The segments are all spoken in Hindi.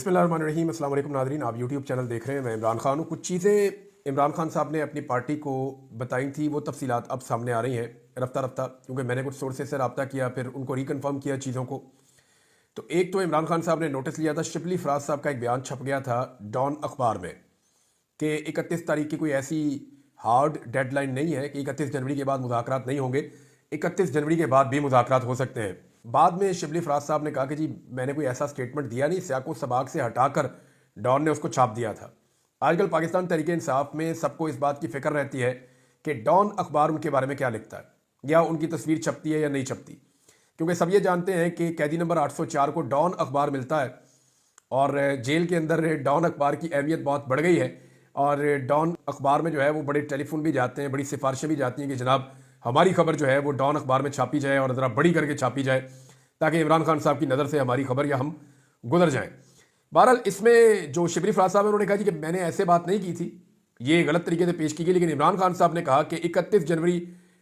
बिस्मिल्लाहिर्रहमानिर्रहीम। अस्सलाम वालेकुम नाज़रीन, आप यूट्यूब चैनल देख रहे हैं। मैं इमरान खान हूँ। कुछ चीज़ें इमरान खान साहब ने अपनी पार्टी को बताई थी, वो तफसीलात अब सामने आ रही हैं रफ्ता रफ्ता, क्योंकि मैंने कुछ सोर्सेज से रब्ता किया, फिर उनको रिकन्फर्म किया चीज़ों को। तो एक तो इमरान खान साहब ने नोटिस लिया था, शिबली फराज साहब का एक बयान छप गया था डॉन अखबार में कि 31 तारीख की कोई ऐसी हार्ड डेडलाइन नहीं है कि 31 जनवरी के बाद मुज़ाकरात नहीं होंगे, 31 जनवरी के बाद भी मुज़ाकरात हो सकते हैं। बाद में शिबली फराज साहब ने कहा कि जी मैंने कोई ऐसा स्टेटमेंट दिया नहीं, सियाको सबाक से हटाकर डॉन ने उसको छाप दिया था। आजकल पाकिस्तान तहरीक इंसाफ में सबको इस बात की फिक्र रहती है कि डॉन अखबार उनके बारे में क्या लिखता है, या उनकी तस्वीर छपती है या नहीं छपती, क्योंकि सब ये जानते हैं कि कैदी नंबर 804 को डॉन अखबार मिलता है और जेल के अंदर डॉन अखबार की अहमियत बहुत बढ़ गई है। और डॉन अखबार में जो है वो बड़े टेलीफोन भी जाते हैं, बड़ी सिफारिशें भी जाती हैं कि जनाब हमारी खबर जो है वो डॉन अखबार में छापी जाए और ज़रा बड़ी करके छापी जाए, ताकि इमरान खान साहब की नज़र से हमारी खबर या हम गुजर जाएं। बहरहाल इसमें जो शिबली फराज साहब है उन्होंने कहा जी कि मैंने ऐसे बात नहीं की थी, ये गलत तरीके से पेश की गई, लेकिन इमरान खान साहब ने कहा कि 31 जनवरी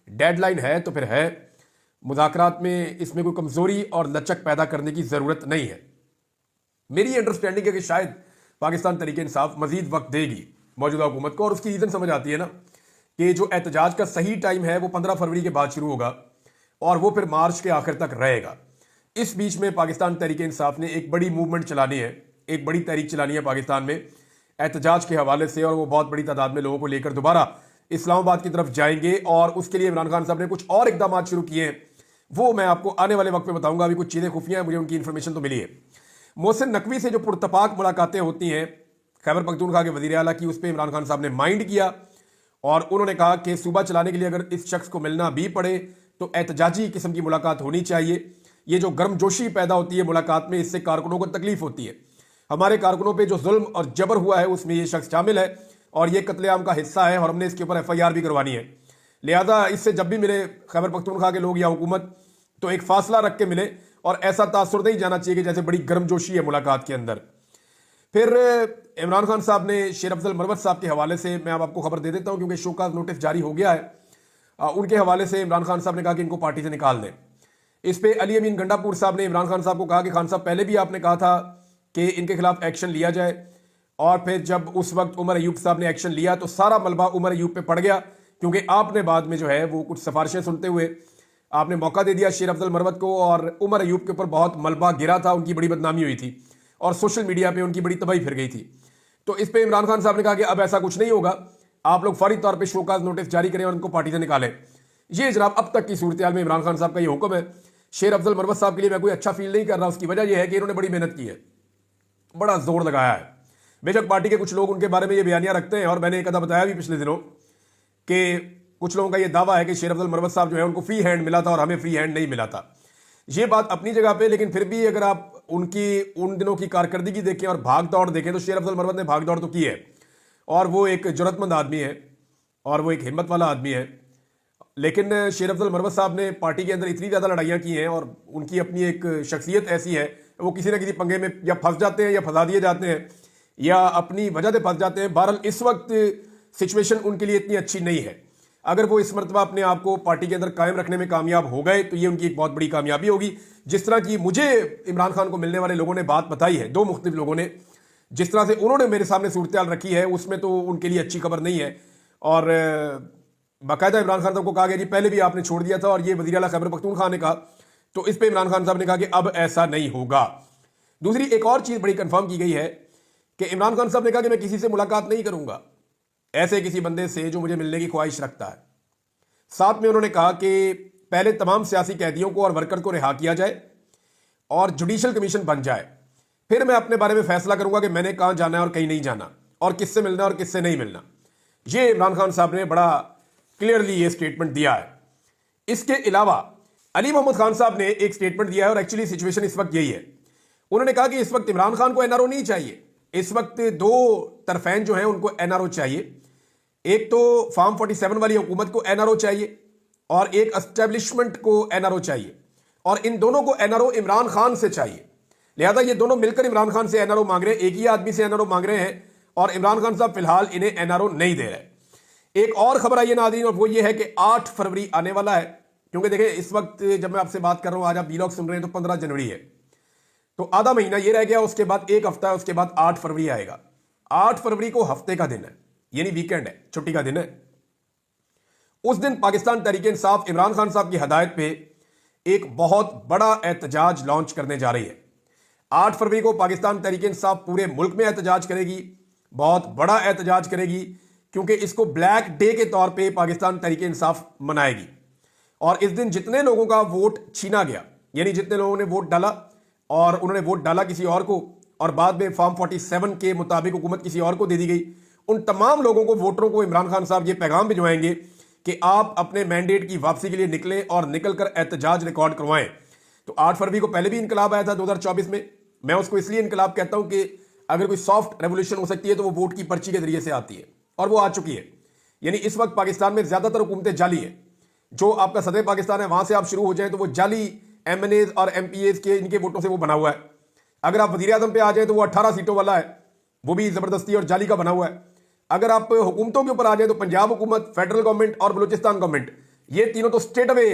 डेडलाइन है तो फिर है, मुज़ाकरात में इसमें कोई कमज़ोरी और लचक पैदा करने की ज़रूरत नहीं है। मेरी अंडरस्टैंडिंग है कि शायद पाकिस्तान तहरीक इंसाफ मजीद वक्त देगी मौजूदा हुकूमत को, और उसकी रीज़न समझ आती है ना कि जो एहतजाज का सही टाइम है वो 15 फरवरी के बाद शुरू होगा और वो फिर मार्च के आखिर तक रहेगा। इस बीच में पाकिस्तान तहरीक इंसाफ ने एक बड़ी मूवमेंट चलानी है, एक बड़ी तहरीक चलानी है पाकिस्तान में एहतजाज के हवाले से, और वो बहुत बड़ी तादाद में लोगों को लेकर दोबारा इस्लामाबाद की तरफ जाएंगे। और उसके लिए इमरान खान साहब ने कुछ और इकदाम शुरू किए हैं, वो मैं आपको आने वाले वक्त में बताऊंगा। अभी कुछ चीज़ें खुफिया हैं, मुझे उनकी इन्फॉर्मेशन तो मिली है। मोहसिन नकवी से जो पुरतपाक मुलाकातें होती हैं खैबर पख्तूनख्वा के वज़ीर आला की, उस पर इमरान खान साहब ने माइंड किया और उन्होंने कहा कि सूबा चलाने के लिए अगर इस शख्स को मिलना भी पड़े तो एहतजाजी किस्म की मुलाकात होनी चाहिए। ये जो गर्मजोशी पैदा होती है मुलाकात में, इससे कारकुनों को तकलीफ होती है। हमारे कारकुनों पे जो जुल्म और जबर हुआ है उसमें ये शख्स शामिल है और ये कत्लेआम का हिस्सा है, और हमने इसके ऊपर FIR भी करवानी है। लिहाजा इससे जब भी मिले खैबर पख्तूनख्वा के लोग या हुकूमत, तो एक फासला रख के मिले, और ऐसा तासुर नहीं जाना चाहिए कि जैसे बड़ी गर्मजोशी है मुलाकात के अंदर। फिर इमरान खान साहब ने शेर अफजल मरवत साहब के हवाले से, मैं अब आपको खबर दे देता हूं क्योंकि शोकाज नोटिस जारी हो गया है, उनके हवाले से इमरान खान साहब ने कहा कि इनको पार्टी से निकाल दें। इस पे अली अमीन गंडापुर साहब ने इमरान खान साहब को कहा कि खान साहब पहले भी आपने कहा था कि इनके खिलाफ एक्शन लिया जाए, और फिर जब उस वक्त उमर अयूब साहब ने एक्शन लिया तो सारा मलबा उमर अयूब पे पड़ गया, क्योंकि आपने बाद में जो है वो कुछ सिफारिशें सुनते हुए आपने मौका दे दिया शेर अफजल मरवत को, और उमर अयूब के ऊपर बहुत मलबा गिरा था, उनकी बड़ी बदनामी हुई थी और सोशल मीडिया पे उनकी बड़ी तबाही फिर गई थी। तो इस पे इमरान खान साहब ने कहा कि अब ऐसा कुछ नहीं होगा, आप लोग फौरी तौर पे शोकाज नोटिस जारी करें और उनको पार्टी से निकालें। ये जनाब अब तक की सूरत हाल में इमरान खान साहब का ये हुक्म है। शेर अफजल मरवत साहब के लिए मैं कोई अच्छा फील नहीं कर रहा, उसकी वजह यह है कि इन्होंने बड़ी मेहनत की है, बड़ा जोर लगाया है। बेशक पार्टी के कुछ लोग उनके बारे में ये बयानियां रखते हैं, और मैंने एक अदा बताया भी पिछले दिनों कि कुछ लोगों का यह दावा है कि शेर अफजल मरवत साहब जो है उनको फ्री हैंड मिला था और हमें फ्री हैंड नहीं मिला था। ये बात अपनी जगह पे, लेकिन फिर भी अगर आप उनकी उन दिनों की कारकर्दगी देखें और भाग दौड़ देखें तो शेर अफजल मरवत ने भाग दौड़ तो की है, और वो एक जरूरतमंद आदमी है और वो एक हिम्मत वाला आदमी है। लेकिन शेर अफजल मरवत साहब ने पार्टी के अंदर इतनी ज़्यादा लड़ाइयाँ की हैं और उनकी अपनी एक शख्सियत ऐसी है, वो किसी न किसी पंगे में या फंस जाते हैं या फंसा दिए जाते हैं या अपनी वजह से फंस जाते हैं। बहरहाल इस वक्त सिचुएशन उनके लिए इतनी अच्छी नहीं है। अगर वो इस मरतबा अपने आप को पार्टी के अंदर कायम रखने में कामयाब हो गए तो ये उनकी एक बहुत बड़ी कामयाबी होगी। जिस तरह की मुझे इमरान खान को मिलने वाले लोगों ने बात बताई है, दो मुख्तलिफ लोगों ने, जिस तरह से उन्होंने मेरे सामने सूरत हाल रखी है, उसमें तो उनके लिए अच्छी खबर नहीं है। और बाकायदा इमरान खान साहब को कहा गया जी पहले भी आपने छोड़ दिया था, और ये वज़ीर आला खैबर पख्तूनख्वा ने कहा, तो इस पर इमरान खान साहब ने कहा कि अब ऐसा नहीं होगा। दूसरी एक और चीज़ बड़ी कंफर्म की गई है कि इमरान खान साहब ने कहा कि मैं किसी से मुलाकात नहीं करूंगा, ऐसे किसी बंदे से जो मुझे मिलने की ख्वाहिश रखता है। साथ में उन्होंने कहा कि पहले तमाम सियासी कैदियों को और वर्कर को रिहा किया जाए और जुडिशल कमीशन बन जाए, फिर मैं अपने बारे में फैसला करूंगा कि मैंने कहां जाना है और कहीं नहीं जाना, और किससे मिलना है और किससे नहीं मिलना। ये इमरान खान साहब ने बड़ा क्लियरली ये स्टेटमेंट दिया है। इसके अलावा अली मोहम्मद खान साहब ने एक स्टेटमेंट दिया है, और एक्चुअली सिचुएशन इस वक्त यही है। उन्होंने कहा कि इस वक्त इमरान खान को NRO नहीं चाहिए, इस वक्त दो तरफेन जो हैं उनको NRO चाहिए। एक तो फार्म 47 वाली हुकूमत को NRO चाहिए और एक एस्टेब्लिशमेंट को NRO चाहिए, और इन दोनों को NRO इमरान खान से चाहिए। लिहाजा ये दोनों मिलकर इमरान खान से NRO मांग रहे हैं, एक ही आदमी से NRO मांग रहे हैं, और इमरान खान साहब फिलहाल इन्हें NRO नहीं दे रहे। एक और खबर आई है नाज़रीन, और वो ये है कि 8 फरवरी आने वाला है, क्योंकि देखिए इस वक्त जब मैं आपसे बात कर रहा हूं, आज आप व्लॉग सुन रहे हैं तो 15 जनवरी है। तो आधा महीना ये रह गया, उसके बाद एक हफ्ता है, उसके बाद 8 फरवरी आएगा। 8 फरवरी को हफ्ते का दिन है, यानी वीकेंड है, छुट्टी का दिन है। उस दिन पाकिस्तान तहरीक इंसाफ इमरान खान साहब की हदायत पे एक बहुत बड़ा एहतजाज लॉन्च करने जा रही है। 8 फरवरी को पाकिस्तान तहरीक इंसाफ पूरे मुल्क में एहतजाज करेगी, बहुत बड़ा एहतजाज करेगी, क्योंकि इसको ब्लैक डे के तौर पे पाकिस्तान तहरीक इंसाफ मनाएगी। और इस दिन जितने लोगों का वोट छीना गया, यानी जितने लोगों ने वोट डाला और उन्होंने वोट डाला किसी और को और बाद में फॉर्म 47 के मुताबिक हुकूमत किसी और को दे दी गई, उन तमाम लोगों को, वोटरों को इमरान खान साहब ये पैगाम भिजवाएंगे कि आप अपने मैंडेट की वापसी के लिए निकलें और निकलकर एहतजाज रिकॉर्ड करवाएं। तो 8 फरवरी को पहले भी इनकलाब आया था 2024 में। मैं उसको इसलिए इनकलाब कहता हूं कि अगर कोई सॉफ्ट रेवोल्यूशन हो सकती है तो वो वोट की पर्ची के जरिए से आती है, और वो आ चुकी है। यानी इस वक्त पाकिस्तान में ज्यादातर हुकूमतें जाली हैं। जो आपका सदर पाकिस्तान है वहां से आप शुरू हो जाएं तो वो जाली एमएनएज और एमपीएज के इनके वोटों से वो बना हुआ है। अगर आप वजीर आजम पे आ जाए तो वो 18 सीटों वाला है, वो भी जबरदस्ती और जाली का बना हुआ है। अगर आप हुकूमतों के ऊपर आ जाए तो पंजाब हुकूमत, फेडरल गवर्नमेंट और बलूचिस्तान गवर्नमेंट, ये तीनों तो स्टेट अवे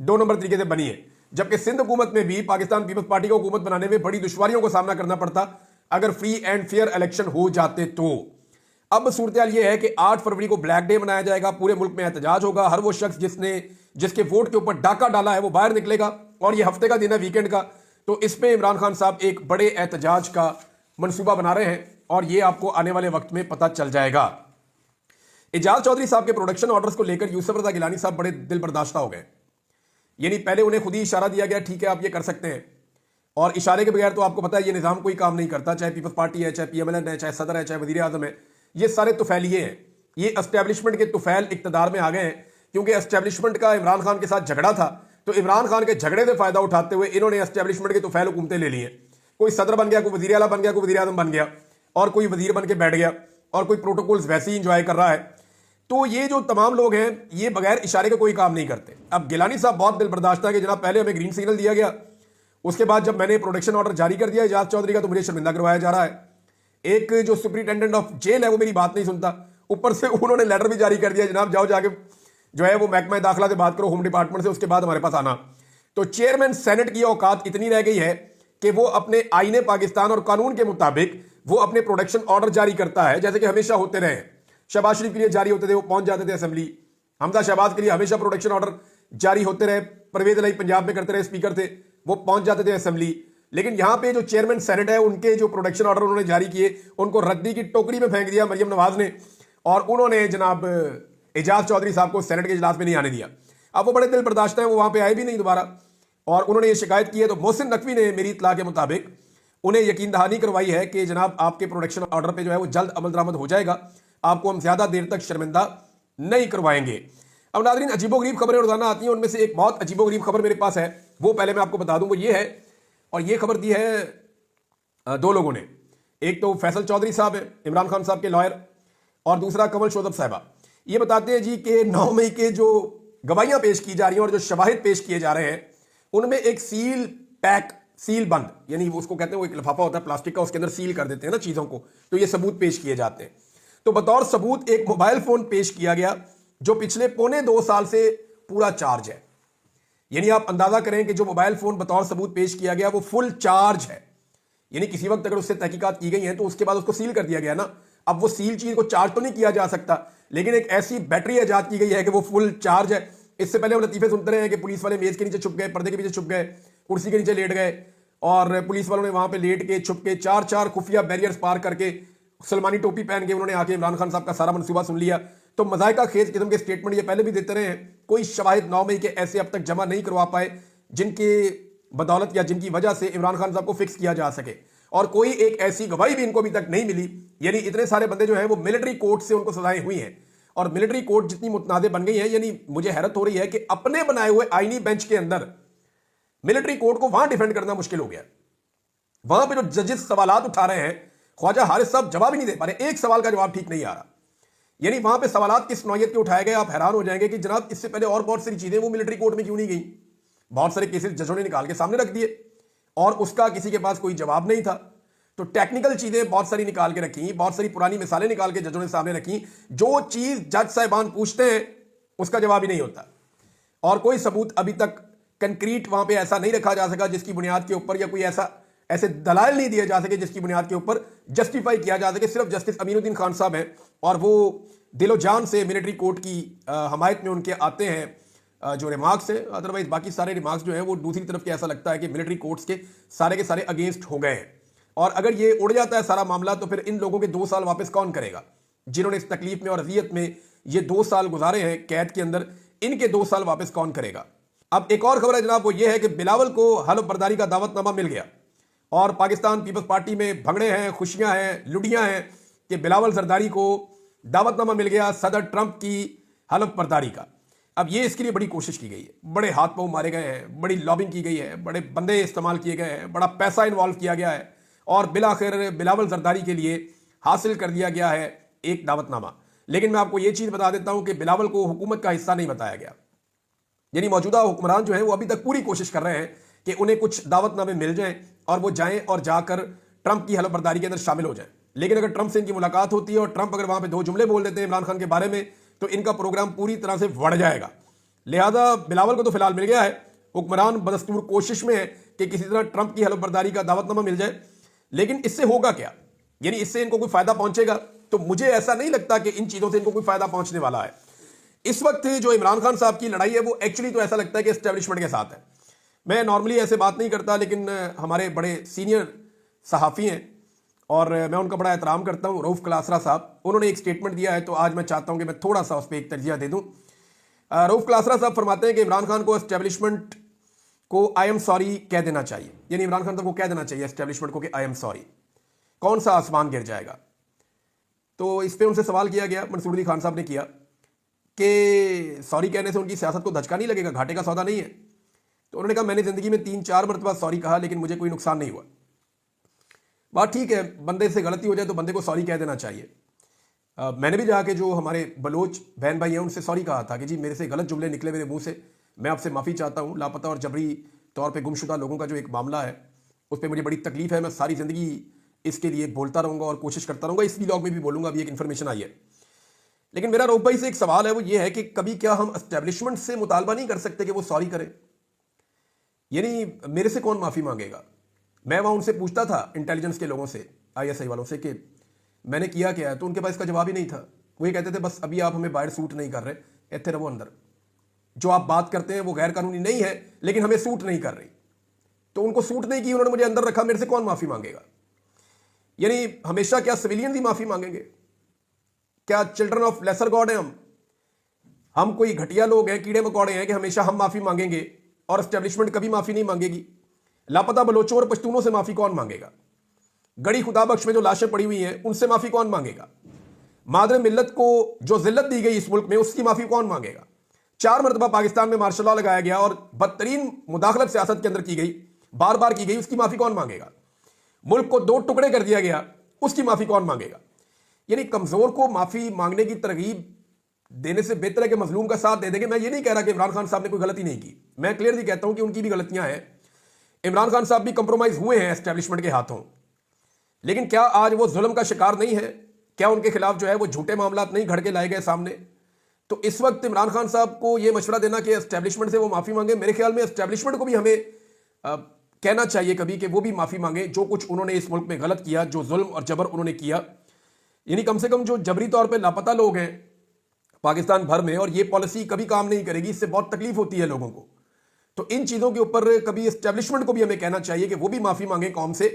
2 नंबर तरीके से बनी है। जबकि सिंध हुकूमत में भी पाकिस्तान पीपल्स पार्टी को हुकूमत बनाने में बड़ी दुश्वारियों का सामना करना पड़ता अगर फ्री एंड फेयर इलेक्शन हो जाते तो। अब सूरत हाल यह है कि 8 फरवरी को ब्लैक डे मनाया जाएगा, पूरे मुल्क में एहतजाज होगा। हर वो शख्स जिसके वोट के ऊपर डाका डाला है वो बाहर निकलेगा, और ये हफ्ते का दिन है, वीकेंड का। तो इस पे इमरान खान साहब एक बड़े एहतजाज का मंसूबा बना रहे हैं, और ये आपको आने वाले वक्त में पता चल जाएगा। एजाज चौधरी साहब के प्रोडक्शन ऑर्डर्स को लेकर यूसुफ रजा गिलानी साहब बड़े दिल बर्दाश्ता हो गए। यानी पहले उन्हें खुद ही इशारा दिया गया, ठीक है आप ये कर सकते हैं, और इशारे के बगैर तो आपको पता है ये निजाम कोई काम नहीं करता, चाहे पीपल्स पार्टी है, चाहे पीएमएल है, चाहे सदर है, चाहे वजीर आजम है, ये सारे तुफैलिए हैं। ये एस्टेब्लिशमेंट के तुफैल इक्तदार में आ गए हैं, क्योंकि एस्टेब्लिशमेंट का इमरान खान के साथ झगड़ा था, तो इमरान खान के झगड़े से फायदा उठाते हुए इन्होंने एस्टेब्लिशमेंट के तुफैल हुकूमतें ले ली हैं। कोई सदर बन गया, कोई वजीर आला बन गया, कोई वजीर आजम बन गया, और कोई वजीर बन के बैठ गया, और कोई प्रोटोकॉल्स वैसे ही इंजॉय कर रहा है। तो ये जो तमाम लोग हैं ये बगैर इशारे के कोई काम नहीं करते। अब गिलानी साहब बहुत दिल बर्दाश्त है कि जनाब पहले हमें ग्रीन सिग्नल दिया गया, उसके बाद जब मैंने प्रोडक्शन ऑर्डर जारी कर दिया एजाज चौधरी का तो मुझे शर्मिंदा करवाया जा रहा है। एक जो सुपरिटेंडेंट ऑफ जेल है वो मेरी बात नहीं सुनता, ऊपर से उन्होंने लेटर भी जारी कर दिया, जनाब जाओ जाके जो है वो महकमा दाखिला से बात करो, होम डिपार्टमेंट से, उसके बाद हमारे पास आना। तो चेयरमैन सेनेट की औकात इतनी रह गई है कि वो अपने आईने पाकिस्तान और कानून के मुताबिक वो अपने प्रोडक्शन ऑर्डर जारी करता है, जैसे कि हमेशा होते रहे। शहबाज शरीफ के लिए जारी होते थे, वो पहुंच जाते थे असेंबली। हमजा शहबाज के लिए हमेशा प्रोडक्शन ऑर्डर जारी होते रहे, परवेज इलाही पंजाब में करते रहे, स्पीकर थे, वो पहुंच जाते थे असेंबली। लेकिन यहां पे जो चेयरमैन सेनेट है उनके जो प्रोडक्शन ऑर्डर उन्होंने जारी किए उनको रद्दी की टोकरी में फेंक दिया मरियम नवाज ने, और उन्होंने जनाब एजाज चौधरी साहब को सेनेट के इजलास में नहीं आने दिया। अब वो बड़े दिल बर्दाश्त हैं, वो वहां पे आए भी नहीं दोबारा, और उन्होंने ये शिकायत की है। तो मोहसिन नकवी ने मेरी इत्तला के मुताबिक उन्हें यकीन दहानी करवाई है कि जनाब आपके प्रोडक्शन ऑर्डर पे जो है वो जल्द अमल दरामद हो जाएगा, आपको हम ज्यादा देर तक शर्मिंदा नहीं करवाएंगे। अब नाज़रीन, अजीबोगरीब खबरें रोजाना आती हैं, उनमें से एक बहुत अजीबोगरीब खबर मेरे पास है, वो पहले मैं आपको बता दूं, वो ये है, और ये खबर दी है 2 लोगों ने। एक तो फैसल चौधरी साहब है, इमरान खान साहब के लॉयर, और दूसरा कमल शोधब साहबा। ये बताते हैं जी कि 9 मई के जो गवाहियां पेश की जा रही हैं और जो शवाहिद पेश किए जा रहे हैं उनमें एक सील पैक, सील बंद, यानी उसको कहते हैं वो एक लिफाफा होता है प्लास्टिक का, उसके अंदर सील कर देते हैं ना चीजों को, तो ये सबूत पेश किए जाते हैं। तो बतौर सबूत एक मोबाइल फोन पेश किया गया जो पिछले 1.25 साल से पूरा चार्ज है। यानी आप अंदाजा करें कि जो मोबाइल फोन बतौर सबूत पेश किया गया वो फुल चार्ज है। यानी किसी वक्त अगर उससे तहकीकात की गई हैं तो उसके बाद उसको सील कर दिया गया ना। अब वो सील चीज को चार्ज तो नहीं किया जा सकता, लेकिन एक ऐसी बैटरी ईजाद की गई है कि वो फुल चार्ज है। इससे पहले हम लतीफे सुनते रहे हैं कि पुलिस वाले मेज के नीचे छुप गए, पर्दे के पीछे छुप गए, कुर्सी के नीचे लेट गए, और पुलिस वालों ने वहां पे लेट के छुप के 4 खुफिया बैरियर्स पार करके सलमानी टोपी पहन के उन्होंने आके इमरान खान साहब का सारा मनसूबा सुन लिया। तो मजायका खेज किस्म के स्टेटमेंट ये पहले भी देते रहे हैं, कोई शवाहिद 9 मई के ऐसे अब तक जमा नहीं करवा पाए जिनके बदौलत या जिनकी वजह से इमरान खान साहब को फिक्स किया जा सके, और कोई एक ऐसी गवाही भी इनको अभी तक नहीं मिली। यानी इतने सारे बंदे जो हैं वो मिलिट्री कोर्ट से उनको सजाएं हुई हैं, और मिलिट्री कोर्ट जितनी मुतनादे बन गई हैं, यानी मुझे हैरत हो रही है कि अपने बनाए हुए आईनी बेंच के अंदर मिलिट्री कोर्ट को वहां डिफेंड करना मुश्किल हो गया। वहां पे जो जजेस सवालात उठा रहे हैं, ख्वाजा हारिस साहब जवाब ही नहीं दे पा रहे, एक सवाल का जवाब ठीक नहीं आ रहा। यानी वहां पे सवालात किस नौयत के उठाए गए, आप हैरान हो जाएंगे कि जनाब इससे पहले और बहुत सारी चीजें वो मिलिट्री कोर्ट में क्यों नहीं गई। बहुत सारे केसेस जजों ने निकाल के सामने रख दिए और उसका किसी के पास कोई जवाब नहीं था। तो टेक्निकल चीजें बहुत सारी निकाल के रखी, बहुत सारी पुरानी मिसालें निकाल के जजों ने सामने रखी, जो चीज जज साहिबान पूछते हैं उसका जवाब ही नहीं होता, और कोई सबूत अभी तक कंक्रीट वहां पे ऐसा नहीं रखा जा सका जिसकी बुनियाद के ऊपर या कोई ऐसे दलाल नहीं दिए जा सके जिसकी बुनियाद के ऊपर जस्टिफाई किया जा सके। सिर्फ जस्टिस अमीनुद्दीन खान साहब हैं और वो दिलो जान से मिलिट्री कोर्ट की हमायत में उनके आते हैं जो रिमार्क्स हैं। अदरवाइज बाकी सारे रिमार्क्स जो है वो दूसरी तरफ के ऐसा लगता है कि मिलिट्री कोर्ट्स के सारे अगेंस्ट हो गए हैं। और अगर ये उड़ जाता है सारा मामला तो फिर इन लोगों के 2 साल वापस कौन करेगा, जिन्होंने इस तकलीफ में और अजियत में ये 2 साल गुजारे हैं कैद के अंदर, इनके 2 साल वापस कौन करेगा। अब एक और खबर है जनाब, वो ये है कि बिलावल को हलफ बर्दारी का दावतनामा मिल गया और पाकिस्तान पीपल्स पार्टी में भगड़े हैं, खुशियां हैं, लुडियां हैं कि बिलावल जरदारी को दावतनामा मिल गया सदर ट्रंप की हलफ बर्दारी का। अब ये इसके लिए बड़ी कोशिश की गई है, बड़े हाथ पांव मारे गए हैं, बड़ी लॉबिंग की गई है, बड़े बंदे इस्तेमाल किए गए हैं, बड़ा पैसा इन्वॉल्व किया गया है और बिलाखिर बिलावल जरदारी के लिए हासिल कर दिया गया है एक दावतनामा। लेकिन मैं आपको यह चीज बता देता हूं कि बिलावल को हुकूमत का हिस्सा नहीं बताया गया। यानी मौजूदा हुक्मरान जो है वो अभी तक पूरी कोशिश कर रहे हैं कि उन्हें कुछ दावतनामे मिल जाएं और वो जाएं और जाकर ट्रंप की हलफ बर्दारी के अंदर शामिल हो जाएं। लेकिन अगर ट्रंप से इनकी मुलाकात होती है और ट्रंप अगर वहां पे 2 जुमले बोल देते हैं इमरान खान के बारे में तो इनका प्रोग्राम पूरी तरह से बढ़ जाएगा। लिहाजा बिलावल को तो फिलहाल मिल गया है, हुक्मरान बदस्तूर कोशिश में है कि किसी तरह ट्रंप की हलफ बर्दारी का दावतनामा मिल जाए। लेकिन इससे होगा क्या, यानी इससे इनको कोई फायदा पहुंचेगा? तो मुझे ऐसा नहीं लगता कि इन चीजों से इनको कोई फायदा पहुंचने वाला है। इस वक्त जो इमरान खान साहब की लड़ाई है वो एक्चुअली तो ऐसा लगता है कि एस्टेब्लिशमेंट के साथ है। मैं नॉर्मली ऐसे बात नहीं करता, लेकिन हमारे बड़े सीनियर सहाफ़ी हैं और मैं उनका बड़ा एहतराम करता हूं, रऊफ क्लासरा साहब, उन्होंने एक स्टेटमेंट दिया है तो आज मैं चाहता हूं कि मैं थोड़ा सा उस पर एक तर्जिया दे दूं। रऊफ क्लासरा साहब फरमाते हैं कि इमरान खान को एस्टेब्लिशमेंट को आई एम सॉरी कह देना चाहिए, यानी इमरान खान साहब को कह देना चाहिए एस्टेब्लिशमेंट को कि आई एम सॉरी। कौन सा आसमान गिर जाएगा? तो इस पर उनसे सवाल किया गया, मंसूर अली खान साहब ने किया कि सॉरी कहने से उनकी सियासत को धचका नहीं लगेगा, घाटे का सौदा नहीं है। तो उन्होंने कहा मैंने जिंदगी में 3-4 मरतबा सॉरी कहा लेकिन मुझे कोई नुकसान नहीं हुआ। बात ठीक है, बंदे से गलती हो जाए तो बंदे को सॉरी कह देना चाहिए। मैंने भी जाके जो हमारे बलोच बहन भाई हैं उनसे सॉरी कहा था कि जी मेरे से गलत जुमले निकले मेरे मुंह से, मैं आपसे माफ़ी चाहता हूँ। लापता और जबरी तौर पर गुमशुदा लोगों का जो एक मामला है उस पर मुझे बड़ी तकलीफ है, मैं सारी ज़िंदगी इसके लिए बोलता रहूँगा और कोशिश करता रहूँगा, इस व्लॉग में भी बोलूँगा। अभी एक इन्फॉर्मेशन आई है। लेकिन मेरा रऊफ भाई से एक सवाल है, वो ये है कि कभी क्या हम एस्टेब्लिशमेंट से मुतालबा नहीं कर सकते कि वो सॉरी करें? यानी मेरे से कौन माफ़ी मांगेगा? मैं वहाँ उनसे पूछता था इंटेलिजेंस के लोगों से, ISI वालों से, कि मैंने किया क्या है, तो उनके पास इसका जवाब ही नहीं था। वो ये कहते थे बस अभी आप हमें बाहर सूट नहीं कर रहे, इतने रहो अंदर, जो आप बात करते हैं वो गैर कानूनी नहीं है लेकिन हमें सूट नहीं कर रही। तो उनको सूट नहीं की, उन्होंने मुझे अंदर रखा, मेरे से कौन माफ़ी मांगेगा? यानी हमेशा क्या सिविलियन ही माफ़ी मांगेंगे? क्या चिल्ड्रन ऑफ लेसर गॉड हैं हम कोई घटिया लोग हैं, कीड़े मकोड़े हैं कि हमेशा हम माफ़ी मांगेंगे और एस्टेब्लिशमेंट कभी माफ़ी नहीं मांगेगी? लापता बलोचों और पश्तूनों से माफ़ी कौन मांगेगा? गड़ी खुदा बख्श में जो लाशें पड़ी हुई हैं उनसे माफ़ी कौन मांगेगा? मादर मिल्लत को जो जिल्लत दी गई इस मुल्क में उसकी माफ़ी कौन मांगेगा? 4 मरतबा पाकिस्तान में मार्शल लॉ लगाया गया और बदतरीन मुदाखलत सियासत के अंदर की गई, बार बार की गई, उसकी माफ़ी कौन मांगेगा? मुल्क को 2 टुकड़े कर दिया गया, उसकी माफ़ी कौन मांगेगा? यानी कमज़ोर को माफ़ी मांगने की तरगीब देने से बेहतर है कि मजलूम का साथ दे देंगे। मैं ये नहीं कह रहा कि इमरान खान साहब ने कोई गलती नहीं की, मैं क्लियरली कहता हूं कि उनकी भी गलतियां हैं। इमरान खान साहब भी कंप्रोमाइज हुए हैं एस्टेब्लिशमेंट के हाथों, लेकिन क्या आज वो जुल्म का शिकार नहीं है? क्या उनके खिलाफ जो है वो झूठे मामला नहीं घड़ के लाए गए सामने? तो इस वक्त इमरान खान साहब को यह मशवरा देना कि एस्टेब्लिशमेंट से वो माफ़ी मांगे, मेरे ख्याल में एस्टेब्लिशमेंट को भी हमें कहना चाहिए कभी कि वो भी माफ़ी मांगे जो कुछ उन्होंने इस मुल्क में गलत किया, जो जुल्म और जबर उन्होंने किया। यानी कम से कम जो जबरी तौर पर लापता लोग हैं पाकिस्तान भर में, और ये पॉलिसी कभी काम नहीं करेगी, इससे बहुत तकलीफ होती है लोगों को। तो इन चीज़ों के ऊपर कभी एस्टेब्लिशमेंट को भी हमें कहना चाहिए कि वो भी माफ़ी मांगे कौम से,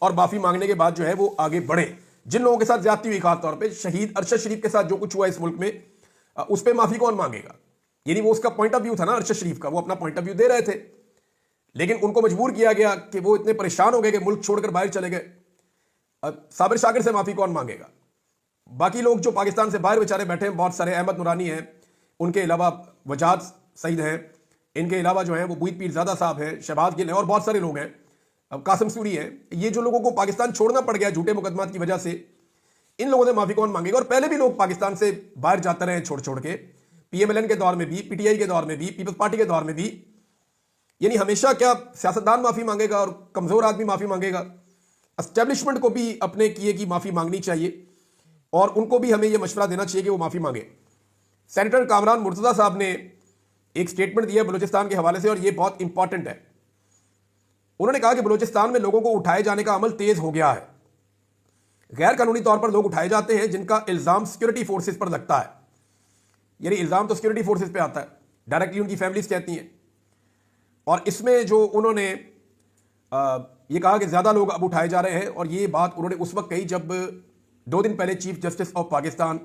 और माफ़ी मांगने के बाद जो है वो आगे बढ़े। जिन लोगों के साथ ज्यादती हुई, खास तौर पे शहीद अरशद शरीफ के साथ जो कुछ हुआ इस मुल्क में, उस पर माफ़ी कौन मांगेगा? यानी वो उसका पॉइंट ऑफ व्यू था ना अरशद शरीफ का, वो अपना पॉइंट ऑफ व्यू दे रहे थे, लेकिन उनको मजबूर किया गया कि वो इतने परेशान हो गए कि मुल्क छोड़कर बाहर चले गए। साबिर शाकिर से माफ़ी कौन मांगेगा? बाकी लोग जो पाकिस्तान से बाहर बेचारे बैठे हैं, बहुत सारे, अहमद नूरानी हैं, उनके अलावा वजाद सईद हैं, इनके अलावा जो है वो बुईद पीरजादा साहब हैं, शहबाज गिल हैं, और बहुत सारे लोग हैं, अब कासिम सूरी है। ये जो लोगों को पाकिस्तान छोड़ना पड़ गया झूठे मुकदमात की वजह से, इन लोगों से माफ़ी कौन मांगेगा? और पहले भी लोग पाकिस्तान से बाहर जाते रहे छोड़ छोड़ के, PMLN के दौर में भी, PTI के दौर में भी, पीपल्स पार्टी के दौर में भी। यानी हमेशा क्या सियासतदान माफ़ी मांगेगा और कमज़ोर आदमी माफ़ी मांगेगा? एस्टेब्लिशमेंट को भी अपने किए की माफ़ी मांगनी चाहिए और उनको भी हमें यह मशवरा देना चाहिए कि वो माफ़ी मांगे। सेनेटर कामरान मुर्तज़ा साहब ने एक स्टेटमेंट दिया बलूचिस्तान के हवाले से, और ये बहुत इंपॉर्टेंट है। उन्होंने कहा कि बलूचिस्तान में लोगों को उठाए जाने का अमल तेज हो गया है। गैर कानूनी तौर पर लोग उठाए जाते हैं जिनका इल्जाम सिक्योरिटी फोर्सेस पर लगता है, यानी इल्जाम तो सिक्योरिटी फोर्सेस पे आता है, डायरेक्टली उनकी फैमिलीज कहती हैं। और इसमें जो उन्होंने ये कहा कि ज्यादा लोग अब उठाए जा रहे हैं, और ये बात उन्होंने उस वक्त कही जब 2 दिन पहले chief justice of Pakistan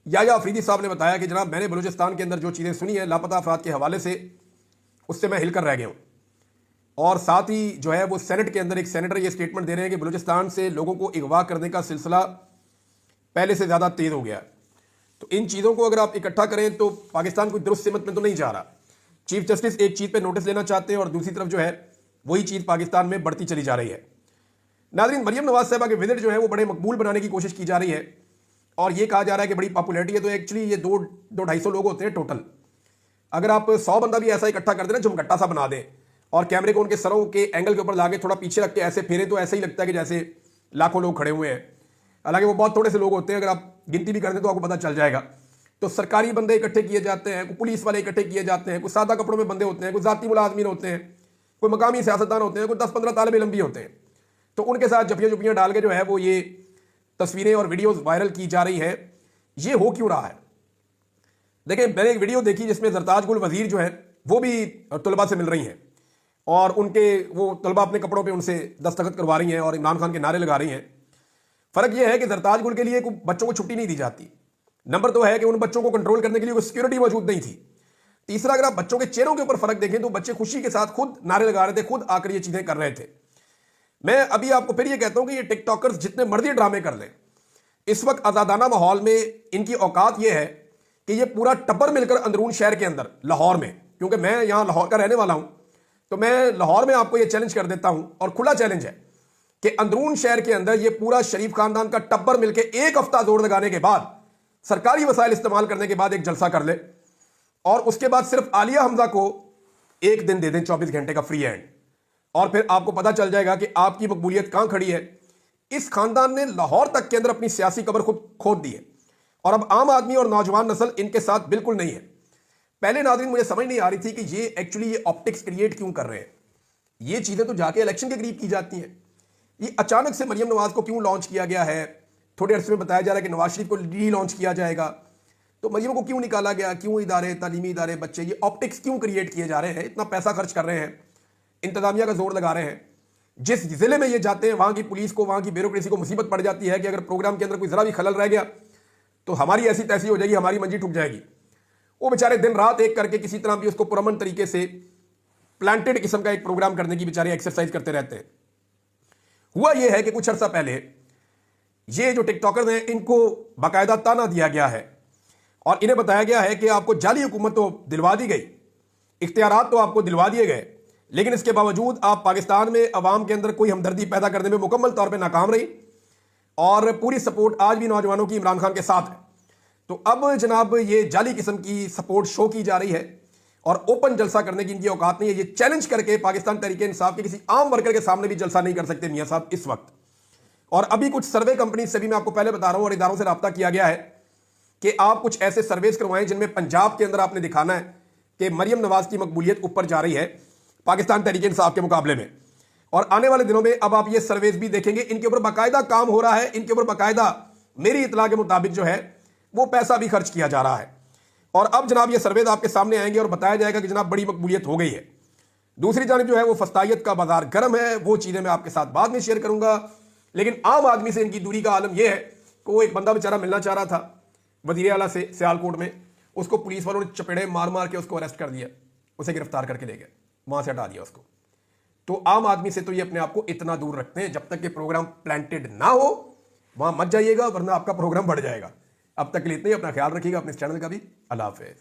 Yahya Afridi साहब ने बताया कि जनाब मैंने बलूचिस्तान के अंदर जो चीजें सुनी है लापता अफराद के हवाले से, उससे मैं हिलकर रह गया हूं। और साथ ही जो है वो सेनेट के अंदर एक सेनेटर ये स्टेटमेंट दे रहे हैं कि बलूचिस्तान से लोगों को अगवा करने का सिलसिला पहले से ज्यादा तेज हो गया है। तो इन चीजों को अगर आप इकट्ठा करें तो पाकिस्तान कोई दुरुस्त सिमत में तो नहीं जा रहा। चीफ जस्टिस एक चीज पे नोटिस लेना चाहते हैं और दूसरी तरफ जो है वही चीज पाकिस्तान में बढ़ती चली जा रही है। नाज़रीन, मरियम नवाज साहबा के विजिट जो है वो बड़े मकबूल बनाने की कोशिश की जा रही है और ये कहा जा रहा है कि बड़ी पॉपुलैरिटी है। तो एक्चुअली ये 200-250 लोग होते हैं टोटल। अगर आप 100 बंदा भी ऐसा इकट्ठा कर देना, झुमगट्टा सा बना दें और कैमरे को उनके सरों के एंगल के ऊपर लाके थोड़ा पीछे रख के ऐसे फेरे, तो ऐसे ही लगता है कि जैसे लाखों लोग खड़े हुए हैं। हालांकि वो बहुत थोड़े से लोग होते हैं, अगर आप गिनती भी कर दें तो आपको पता चल जाएगा। तो सरकारी बंदे इकट्ठे किए जाते हैं, कुछ पुलिस वाले इकट्ठे किए जाते हैं, कुछ सादा कपड़ों में बंदे होते हैं, कुछ जाती मुलाजमीन होते हैं, कोई मकामी सियासतदान होते हैं, कुछ 10-15 तालिब इल्म भी होते हैं। तो उनके साथ जफियां डाल के जो है वो ये तस्वीरें और वीडियोस वायरल की जा रही है। ये हो क्यों रहा है? देखिए, मैंने एक वीडियो देखी जिसमें जरताज गुल वजीर जो है वो भी तलबा से मिल रही हैं और उनके वो तलबा अपने कपड़ों पे उनसे दस्तखत करवा रही हैं और इमरान खान के नारे लगा रही हैं। फर्क यह है कि जरताज गुल के लिए बच्चों को छुट्टी नहीं दी जाती। नंबर 2 है कि उन बच्चों को कंट्रोल करने के लिए कोई सिक्योरिटी मौजूद नहीं थी। तीसरा, अगर आप बच्चों के चेहरों के ऊपर फर्क देखें तो बच्चे खुशी के साथ खुद नारे लगा रहे थे, खुद आकर ये चीजें कर रहे थे। मैं अभी आपको फिर ये कहता हूं कि ये टिकटॉकर्स जितने मर्जी ड्रामे कर लें, इस वक्त आजादाना माहौल में इनकी औकात यह है कि ये पूरा टब्बर मिलकर अंदरून शहर के अंदर लाहौर में, क्योंकि मैं यहां लाहौर का रहने वाला हूं, तो मैं लाहौर में आपको यह चैलेंज कर देता हूं और खुला चैलेंज है कि अंदरून शहर के अंदर ये पूरा शरीफ खानदान का टब्बर मिलकर एक हफ्ता जोर लगाने के बाद, सरकारी वसाइल इस्तेमाल करने के बाद एक जलसा कर ले और उसके बाद सिर्फ आलिया हमजा को एक दिन दे दें 24 घंटे का फ्री हैंड, और फिर आपको पता चल जाएगा कि आपकी मकबूलियत कहां खड़ी है। इस खानदान ने लाहौर तक के अंदर अपनी सियासी कब्र खुद खोद दी है और अब आम आदमी और नौजवान नस्ल इनके साथ बिल्कुल नहीं है। पहले नाज़रीन मुझे समझ नहीं आ रही थी कि ये एक्चुअली ये ऑप्टिक्स क्रिएट क्यों कर रहे हैं। ये चीजें तो जाके इलेक्शन के करीब की जाती हैं। ये अचानक से मरियम नवाज को क्यों लॉन्च किया गया है? थोड़े अरसे में बताया जा रहा है कि नवाज शरीफ को री लॉन्च किया जाएगा, तो मरियम को क्यों निकाला गया? क्यों इदारे, तालीमी इदारे, बच्चे ये ऑप्टिक्स क्यों क्रिएट किए जा रहे हैं? इतना पैसा खर्च कर रहे हैं, इंतजामिया का जोर लगा रहे हैं। जिस जिले में ये जाते हैं वहां की पुलिस को, वहां की ब्यूरोक्रेसी को मुसीबत पड़ जाती है कि अगर प्रोग्राम के अंदर कोई जरा भी खलल रह गया तो हमारी ऐसी तैसी हो जाएगी, हमारी मंजी ठुक जाएगी। वो बेचारे दिन रात एक करके किसी तरह भी उसको पुरअमन तरीके से प्लांटेड किस्म का एक प्रोग्राम करने की बेचारे एक्सरसाइज करते रहते हैं। हुआ यह है कि कुछ अर्सा पहले ये जो टिकटॉकर हैं इनको बाकायदा ताना दिया गया है और इन्हें बताया गया है कि आपको जाली हुकूमत तो दिलवा दी गई, इख्तियारात तो आपको दिलवा दिए गए, लेकिन इसके बावजूद आप पाकिस्तान में अवाम के अंदर कोई हमदर्दी पैदा करने में मुकम्मल तौर पर नाकाम रही और पूरी सपोर्ट आज भी नौजवानों की इमरान खान के साथ है। तो अब जनाब ये जाली किस्म की सपोर्ट शो की जा रही है और ओपन जलसा करने की इनकी औकात नहीं है। ये चैलेंज करके पाकिस्तान तहरीक इंसाफ के किसी आम वर्कर के सामने भी जलसा नहीं कर सकते मियां साहब इस वक्त। और अभी कुछ सर्वे कंपनी से भी मैं आपको पहले बता रहा हूं और इदारों से रब्ता किया गया है कि आप कुछ ऐसे सर्वेस करवाएं जिनमें पंजाब के अंदर आपने दिखाना है कि मरियम नवाज की मकबूलियत ऊपर जा रही है पाकिस्तान तहरीक इंसाफ के मुकाबले में। और आने वाले दिनों में अब आप ये सर्वेस भी देखेंगे, इनके ऊपर बाकायदा काम हो रहा है, इनके ऊपर बाकायदा मेरी इतला के मुताबिक जो है वो पैसा भी खर्च किया जा रहा है। और अब जनाब ये सर्वेज आपके सामने आएंगे और बताया जाएगा कि जनाब बड़ी मकबूलियत हो गई है। दूसरी जानिब जो है वो फस्तायत का बाजार गर्म है, वो चीजें मैं आपके साथ बाद में शेयर करूंगा। लेकिन आम आदमी से इनकी दूरी का आलम यह है कि वो एक बंदा बेचारा मिलना चाह रहा था वजीर आला से सियालकोट में, उसको पुलिस वालों ने चपेड़े मार मार के उसको अरेस्ट कर दिया, उसे गिरफ्तार करके ले गए, वहां से हटा दिया उसको। तो आम आदमी से तो ये अपने आप को इतना दूर रखते हैं, जब तक कि प्रोग्राम प्लांटेड ना हो वहां मत जाइएगा वरना आपका प्रोग्राम बढ़ जाएगा। अब तक के लिए इतना ही, अपना ख्याल रखिएगा, अपने इस चैनल का भी। अल्लाह हाफिज़।